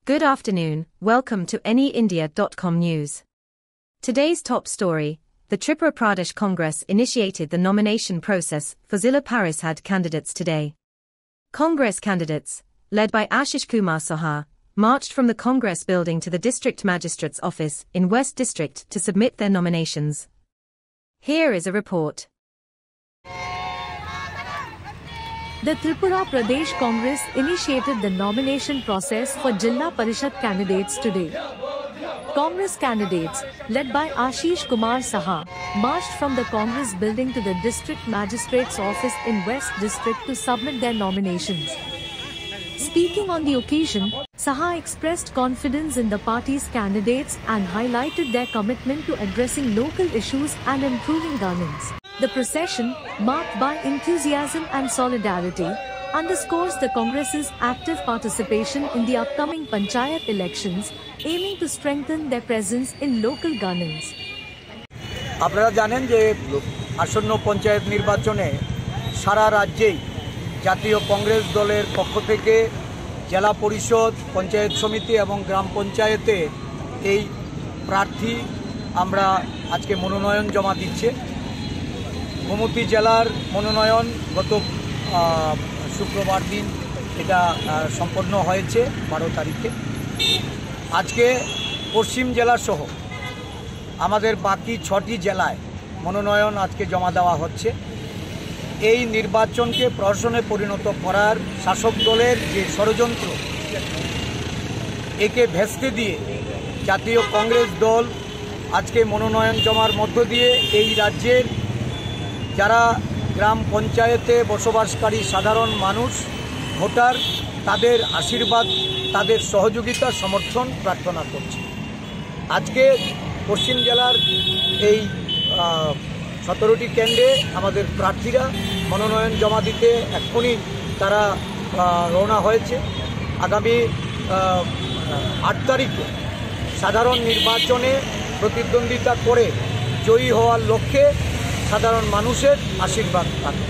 Good afternoon, welcome to anyindia.com news. Today's top story: the Tripura Pradesh Congress initiated the nomination process for Zilla Parishad candidates today. Congress candidates, led by Ashish Kumar Saha, marched from the Congress building to the District Magistrate's office in West District to submit their nominations. Here is a report. The Tripura Pradesh Congress initiated the nomination process for Jilla Parishad candidates today. Congress candidates, led by Ashish Kumar Saha, marched from the Congress building to the District Magistrate's office in West District to submit their nominations. Speaking on the occasion, Saha expressed confidence in the party's candidates and highlighted their commitment to addressing local issues and improving governance. The procession, marked by enthusiasm and solidarity, underscores the Congress's active participation in the upcoming Panchayat elections, aiming to strengthen their presence in local governance. আপনারা জানেন যে আসন্ন পঞ্চায়েত নির্বাচনে সারা রাজ্যেই জাতীয় কংগ্রেস দলের পক্ষ থেকে জেলা পরিষদ, পঞ্চায়েত সমিতি এবং গ্রাম পঞ্চায়েতে এই প্রার্থী আমরা আজকে মনোনয়ন জমা দিচ্ছে। গোমতী জেলার মনোনয়ন গত শুক্রবার দিন এটা সম্পন্ন হয়েছে 12 তারিখে। আজকে পশ্চিম জেলা সহ আমাদের বাকি 6টি জেলায় মনোনয়ন আজকে জমা দেওয়া হচ্ছে। এই নির্বাচনকে প্রহসনে পরিণত করার শাসক দলের যে ষড়যন্ত্র, একে ভেস্তে দিয়ে জাতীয় কংগ্রেস দল আজকে মনোনয়ন জমার মধ্য দিয়ে এই রাজ্যের যারা গ্রাম পঞ্চায়েতে বসবাসকারী সাধারণ মানুষ, ভোটার, তাদের আশীর্বাদ, তাদের সহযোগিতা, সমর্থন প্রার্থনা করছে। আজকে পশ্চিম জেলার এই 17টি কেন্দ্রে আমাদের প্রার্থীরা মনোনয়ন জমা দিতে এক্ষুনি তারা রওনা হয়েছে। আগামী 8 তারিখে সাধারণ নির্বাচনে প্রতিদ্বন্দ্বিতা করে জয়ী হওয়ার লক্ষ্যে সাধারণ মানুষের আশীর্বাদ পাবে।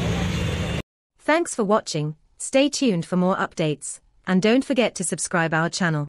Thanks for watching. Stay tuned for more updates and don't forget to subscribe our channel.